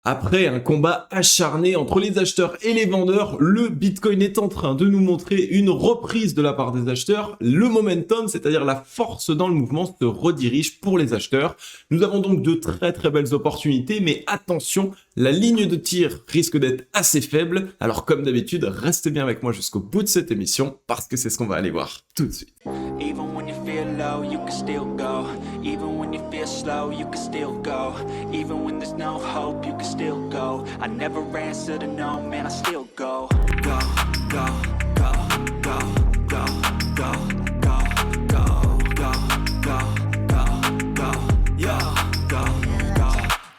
Après un combat acharné entre les acheteurs et les vendeurs, le Bitcoin est en train de nous montrer une reprise de la part des acheteurs. Le momentum, c'est-à-dire la force dans le mouvement, se redirige pour les acheteurs. Nous avons donc de très belles opportunités, mais attention, la ligne de tir risque d'être assez faible. Alors comme d'habitude, restez bien avec moi jusqu'au bout de cette émission, parce que c'est ce qu'on va aller voir tout de suite. Even when you feel low, you can still go. Even when you feel slow, you can still go. Even when there's no hope, you can still go. I never answer to no, man, I still go. Go, go, go, go, go, go, go, go, go, go, go, go, yo, go,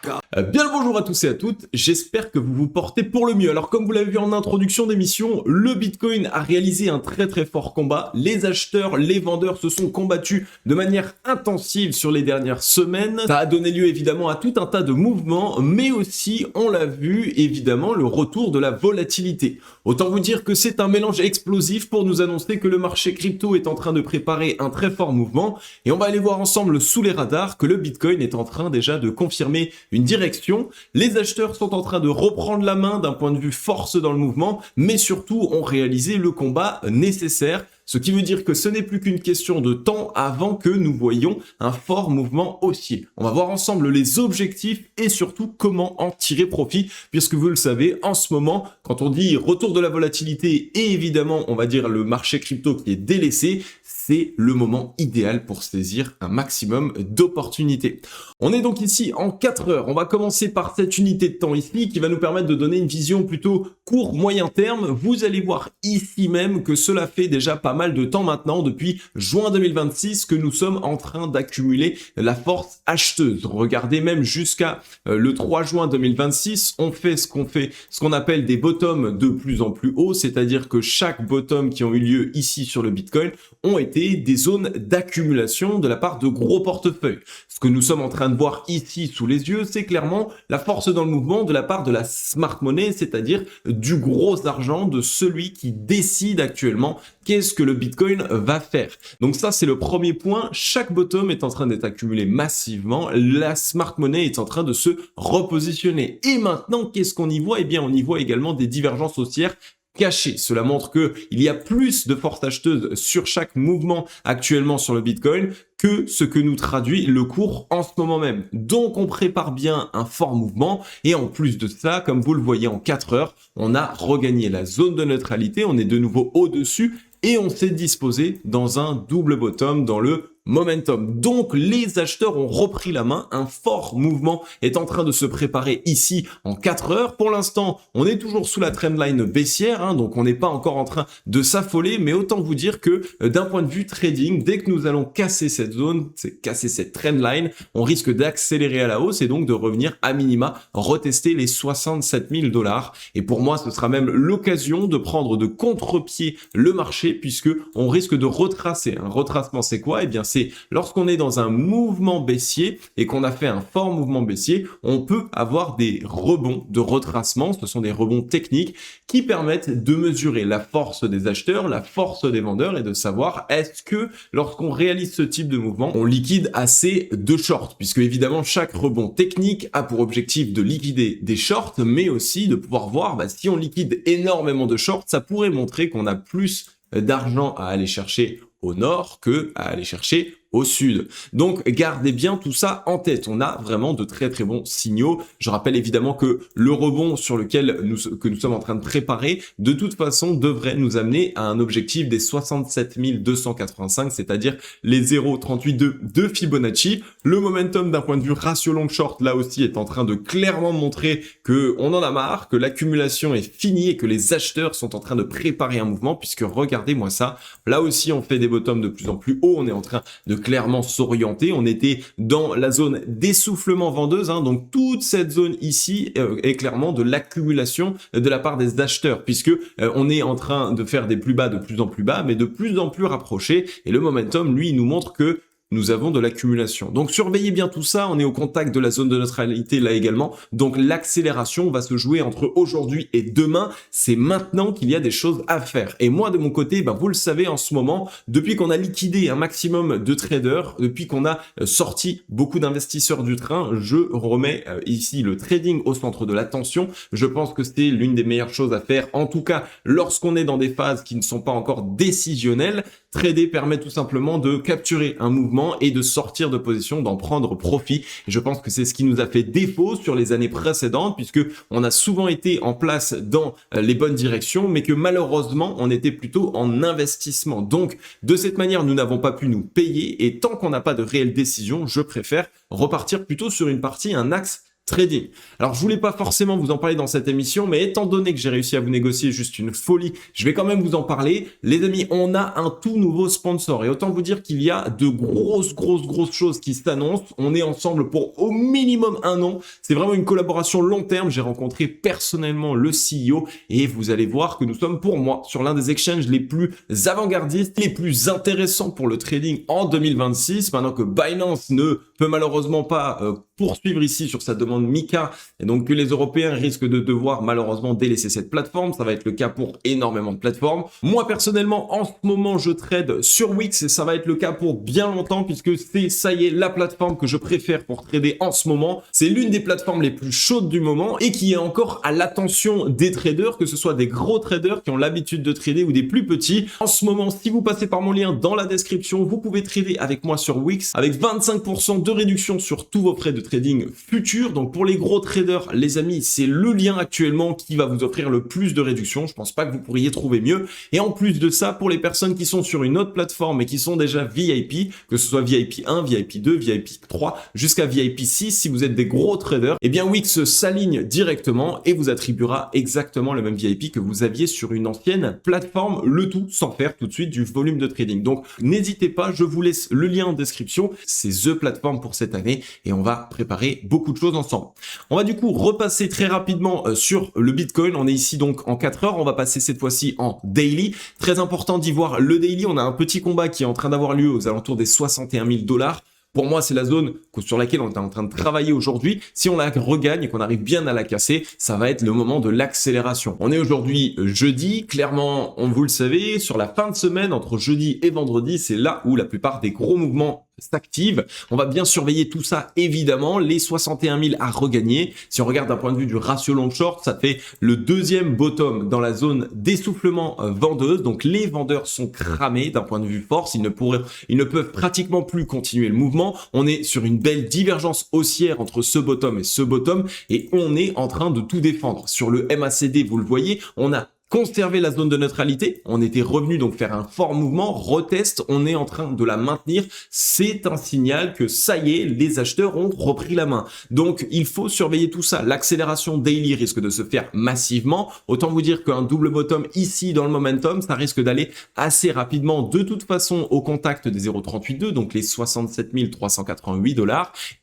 go. Bien le bonjour à tous et à toutes, j'espère que vous vous portez pour le mieux. Alors comme vous l'avez vu en introduction d'émission, le Bitcoin a réalisé un très fort combat. Les acheteurs, les vendeurs se sont combattus de manière intensive sur les dernières semaines. Ça a donné lieu évidemment à tout un tas de mouvements, mais aussi, on l'a vu, évidemment, le retour de la volatilité. Autant vous dire que c'est un mélange explosif pour nous annoncer que le marché crypto est en train de préparer un très fort mouvement. Et on va aller voir ensemble sous les radars que le Bitcoin est en train déjà de confirmer une direction. Les acheteurs sont en train de reprendre la main d'un point de vue force dans le mouvement, mais surtout ont réalisé le combat nécessaire. Ce qui veut dire que ce n'est plus qu'une question de temps avant que nous voyions un fort mouvement haussier. On va voir ensemble les objectifs et surtout comment en tirer profit, puisque vous le savez, en ce moment, quand on dit retour de la volatilité et évidemment, on va dire le marché crypto qui est délaissé, c'est le moment idéal pour saisir un maximum d'opportunités. On est donc ici en 4 heures. On va commencer par cette unité de temps ici qui va nous permettre de donner une vision plutôt court-moyen terme. Vous allez voir ici même que cela fait déjà pas mal de temps maintenant, depuis juin 2026, que nous sommes en train d'accumuler la force acheteuse. Regardez même jusqu'à le 3 juin 2026, on fait ce qu'on appelle des bottoms de plus en plus hauts, c'est-à-dire que chaque bottom qui ont eu lieu ici sur le Bitcoin ont été des zones d'accumulation de la part de gros portefeuilles. Ce que nous sommes en train de voir ici sous les yeux, c'est clairement la force dans le mouvement de la part de la smart money, c'est-à-dire du gros argent de celui qui décide actuellement qu'est-ce que le Bitcoin va faire. Donc ça, c'est le premier point. Chaque bottom est en train d'être accumulé massivement. La smart money est en train de se repositionner. Et maintenant, qu'est-ce qu'on y voit? Eh bien, on y voit également des divergences haussières cachées. Cela montre que il y a plus de force acheteuse sur chaque mouvement actuellement sur le Bitcoin que ce que nous traduit le cours en ce moment même. Donc on prépare bien un fort mouvement et en plus de ça, comme vous le voyez en 4 heures, on a regagné la zone de neutralité, on est de nouveau au-dessus et on s'est disposé dans un double bottom dans le momentum. Donc les acheteurs ont repris la main, un fort mouvement est en train de se préparer ici en 4 heures. Pour l'instant, on est toujours sous la trendline baissière, donc on n'est pas encore en train de s'affoler, mais autant vous dire que d'un point de vue trading, dès que nous allons casser cette zone, casser cette trendline, on risque d'accélérer à la hausse et donc de revenir à minima, retester les 67 000 $. Et pour moi, ce sera même l'occasion de prendre de contre-pied le marché puisque on risque de retracer. Un retracement, c'est quoi? Eh bien, c'est lorsqu'on est dans un mouvement baissier et qu'on a fait un fort mouvement baissier, on peut avoir des rebonds de retracement. Ce sont des rebonds techniques qui permettent de mesurer la force des acheteurs, la force des vendeurs et de savoir est-ce que lorsqu'on réalise ce type de mouvement, on liquide assez de shorts, puisque évidemment chaque rebond technique a pour objectif de liquider des shorts, mais aussi de pouvoir voir si on liquide énormément de shorts, ça pourrait montrer qu'on a plus d'argent à aller chercher au nord que à aller chercher au sud. Donc gardez bien tout ça en tête. On a vraiment de très bons signaux. Je rappelle évidemment que le rebond sur lequel nous sommes en train de préparer, de toute façon, devrait nous amener à un objectif des 67 285, c'est-à-dire les 0,38 de Fibonacci. Le momentum d'un point de vue ratio long short, là aussi, est en train de clairement montrer que on en a marre, que l'accumulation est finie et que les acheteurs sont en train de préparer un mouvement, puisque regardez-moi ça. Là aussi, on fait des bottoms de plus en plus haut. On est en train de clairement s'orienter. On était dans la zone d'essoufflement vendeuse, donc toute cette zone ici est clairement de l'accumulation de la part des acheteurs, puisque on est en train de faire des plus bas de plus en plus bas, mais de plus en plus rapprochés. Et le momentum, lui, il nous montre que nous avons de l'accumulation. Donc surveillez bien tout ça, on est au contact de la zone de neutralité là également, donc l'accélération va se jouer entre aujourd'hui et demain, c'est maintenant qu'il y a des choses à faire. Et moi de mon côté, vous le savez en ce moment, depuis qu'on a liquidé un maximum de traders, depuis qu'on a sorti beaucoup d'investisseurs du train, je remets ici le trading au centre de l'attention. Je pense que c'est l'une des meilleures choses à faire, en tout cas lorsqu'on est dans des phases qui ne sont pas encore décisionnelles. Trader permet tout simplement de capturer un mouvement et de sortir de position, d'en prendre profit. Et je pense que c'est ce qui nous a fait défaut sur les années précédentes, puisque on a souvent été en place dans les bonnes directions, mais que malheureusement, on était plutôt en investissement. Donc, de cette manière, nous n'avons pas pu nous payer. Et tant qu'on n'a pas de réelle décision, je préfère repartir plutôt sur une partie, un axe trading. Alors je voulais pas forcément vous en parler dans cette émission, mais étant donné que j'ai réussi à vous négocier juste une folie, je vais quand même vous en parler. Les amis, on a un tout nouveau sponsor et autant vous dire qu'il y a de grosses choses qui s'annoncent. On est ensemble pour au minimum 1 an. C'est vraiment une collaboration long terme. J'ai rencontré personnellement le CEO et vous allez voir que nous sommes pour moi sur l'un des exchanges les plus avant-gardistes, les plus intéressants pour le trading en 2026. Maintenant que Binance ne peut malheureusement pas poursuivre ici sur sa demande MiCA et donc que les Européens risquent de devoir malheureusement délaisser cette plateforme. Ça va être le cas pour énormément de plateformes. Moi personnellement en ce moment je trade sur Wix et ça va être le cas pour bien longtemps puisque c'est ça y est la plateforme que je préfère pour trader en ce moment. C'est l'une des plateformes les plus chaudes du moment et qui est encore à l'attention des traders, que ce soit des gros traders qui ont l'habitude de trader ou des plus petits. En ce moment, si vous passez par mon lien dans la description, vous pouvez trader avec moi sur Wix avec 25% de réduction sur tous vos frais de trading futurs. Donc pour les gros traders, les amis, c'est le lien actuellement qui va vous offrir le plus de réduction. Je pense pas que vous pourriez trouver mieux. Et en plus de ça, pour les personnes qui sont sur une autre plateforme et qui sont déjà VIP, que ce soit VIP 1, VIP 2, VIP 3, jusqu'à VIP 6, si vous êtes des gros traders, eh bien Wix s'aligne directement et vous attribuera exactement le même VIP que vous aviez sur une ancienne plateforme, le tout sans faire tout de suite du volume de trading. Donc n'hésitez pas, je vous laisse le lien en description. C'est the plateforme pour cette année et on va préparer beaucoup de choses ensemble. On va du coup repasser très rapidement sur le Bitcoin. On est ici donc en 4 heures. On va passer cette fois-ci en daily. Très important d'y voir le daily. On a un petit combat qui est en train d'avoir lieu aux alentours des 61 000 $. Pour moi, c'est la zone sur laquelle on est en train de travailler aujourd'hui. Si on la regagne et qu'on arrive bien à la casser, ça va être le moment de l'accélération. On est aujourd'hui jeudi. Clairement, vous le savez, sur la fin de semaine, entre jeudi et vendredi, c'est là où la plupart des gros mouvements s'activent. On va bien surveiller tout ça, évidemment. Les 61 000 à regagner. Si on regarde d'un point de vue du ratio long short, ça fait le deuxième bottom dans la zone d'essoufflement vendeuse. Donc les vendeurs sont cramés d'un point de vue force. Ils ne peuvent pratiquement plus continuer le mouvement. On est sur une belle divergence haussière entre ce bottom et ce bottom et on est en train de tout défendre. Sur le MACD, vous le voyez, on a conserver la zone de neutralité, on était revenu donc faire un fort mouvement, retest, on est en train de la maintenir, c'est un signal que ça y est, les acheteurs ont repris la main. Donc il faut surveiller tout ça, l'accélération daily risque de se faire massivement, autant vous dire qu'un double bottom ici dans le momentum, ça risque d'aller assez rapidement de toute façon au contact des 0,382, donc les 67 388 $,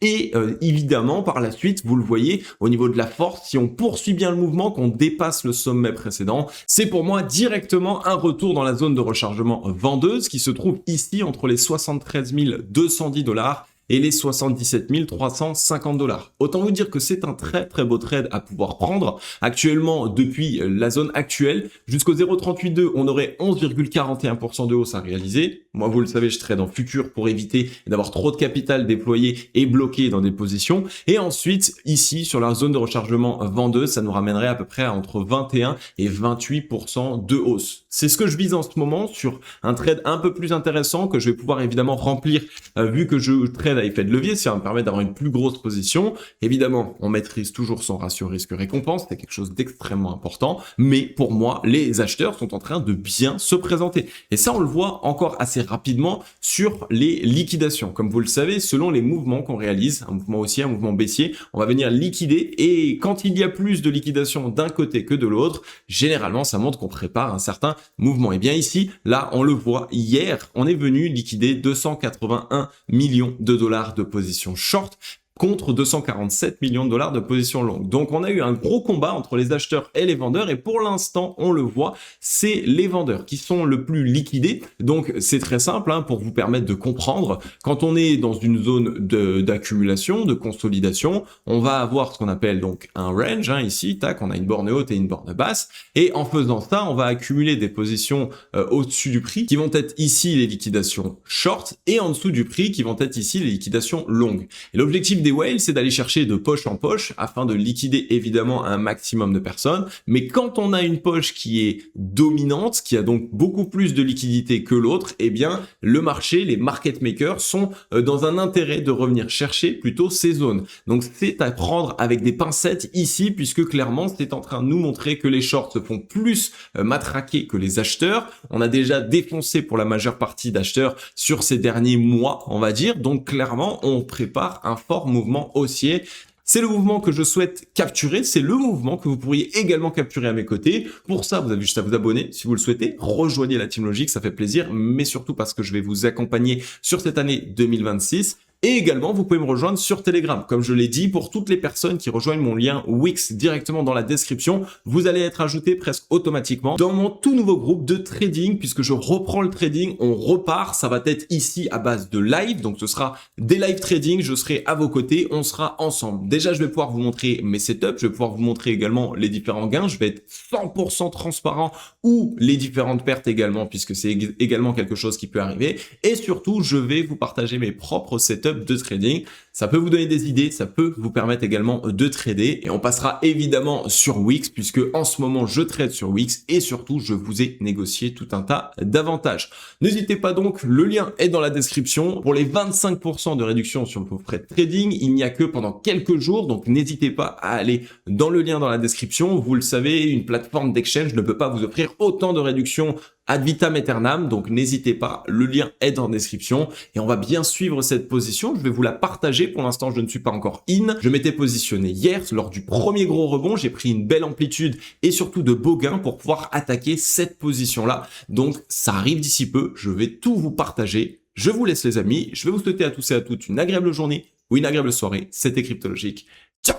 et évidemment par la suite, vous le voyez, au niveau de la force, si on poursuit bien le mouvement, qu'on dépasse le sommet précédent, c'est pour moi directement un retour dans la zone de rechargement vendeuse qui se trouve ici entre les 73 210 $ et les 77 350 $. Autant vous dire que c'est un très beau trade à pouvoir prendre. Actuellement, depuis la zone actuelle, jusqu'au 0,382, on aurait 11,41% de hausse à réaliser. Moi, vous le savez, je trade en futur pour éviter d'avoir trop de capital déployé et bloqué dans des positions. Et ensuite, ici, sur la zone de rechargement vendeuse, ça nous ramènerait à peu près à entre 21 et 28% de hausse. C'est ce que je vise en ce moment sur un trade un peu plus intéressant que je vais pouvoir évidemment remplir vu que je trade à effet de levier, ça va me permettre d'avoir une plus grosse position. Évidemment, on maîtrise toujours son ratio risque-récompense, c'est quelque chose d'extrêmement important, mais pour moi, les acheteurs sont en train de bien se présenter. Et ça, on le voit encore assez rapidement sur les liquidations. Comme vous le savez, selon les mouvements qu'on réalise, un mouvement haussier, un mouvement baissier, on va venir liquider et quand il y a plus de liquidation d'un côté que de l'autre, généralement, ça montre qu'on prépare un certain mouvement. Et bien ici, là, on le voit, hier, on est venu liquider 281 millions de dollars de position short. contre 247 millions de dollars de position longue. Donc on a eu un gros combat entre les acheteurs et les vendeurs et pour l'instant on le voit, c'est les vendeurs qui sont le plus liquidés. Donc c'est très simple hein, pour vous permettre de comprendre. Quand on est dans une zone d'accumulation, de consolidation, on va avoir ce qu'on appelle donc un range hein, ici, tac, on a une borne haute et une borne basse et en faisant ça, on va accumuler des positions au-dessus du prix qui vont être ici les liquidations short et en dessous du prix qui vont être ici les liquidations longues. Et l'objectif des whales, c'est d'aller chercher de poche en poche afin de liquider évidemment un maximum de personnes. Mais quand on a une poche qui est dominante, qui a donc beaucoup plus de liquidité que l'autre, eh bien le marché, les market makers sont dans un intérêt de revenir chercher plutôt ces zones. Donc c'est à prendre avec des pincettes ici puisque clairement c'est en train de nous montrer que les shorts se font plus matraquer que les acheteurs. On a déjà défoncé pour la majeure partie d'acheteurs sur ces derniers mois, on va dire. Donc clairement, on prépare un fort mouvement haussier. C'est le mouvement que je souhaite capturer, c'est le mouvement que vous pourriez également capturer à mes côtés. Pour ça, vous avez juste à vous abonner si vous le souhaitez. Rejoignez la Team Logic, ça fait plaisir, mais surtout parce que je vais vous accompagner sur cette année 2026. Et également, vous pouvez me rejoindre sur Telegram. Comme je l'ai dit, pour toutes les personnes qui rejoignent mon lien Wix directement dans la description, vous allez être ajouté presque automatiquement dans mon tout nouveau groupe de trading, puisque je reprends le trading, on repart. Ça va être ici à base de live, donc ce sera des live trading, je serai à vos côtés, on sera ensemble. Déjà, je vais pouvoir vous montrer mes setups, je vais pouvoir vous montrer également les différents gains, je vais être 100% transparent ou les différentes pertes également, puisque c'est également quelque chose qui peut arriver. Et surtout, je vais vous partager mes propres setups de trading. Ça peut vous donner des idées, ça peut vous permettre également de trader et on passera évidemment sur Wix puisque en ce moment je trade sur Wix et surtout je vous ai négocié tout un tas d'avantages. N'hésitez pas donc, le lien est dans la description. Pour les 25% de réduction sur vos frais de trading, il n'y a que pendant quelques jours, donc n'hésitez pas à aller dans le lien dans la description. Vous le savez, une plateforme d'exchange ne peut pas vous offrir autant de réduction ad vitam aeternam, donc n'hésitez pas, le lien est dans la description et on va bien suivre cette position. Je vais vous la partager. Pour l'instant, je ne suis pas encore in. Je m'étais positionné hier lors du premier gros rebond. J'ai pris une belle amplitude et surtout de beaux gains pour pouvoir attaquer cette position-là. Donc, ça arrive d'ici peu. Je vais tout vous partager. Je vous laisse les amis. Je vais vous souhaiter à tous et à toutes une agréable journée ou une agréable soirée. C'était Crypto Logic. Ciao!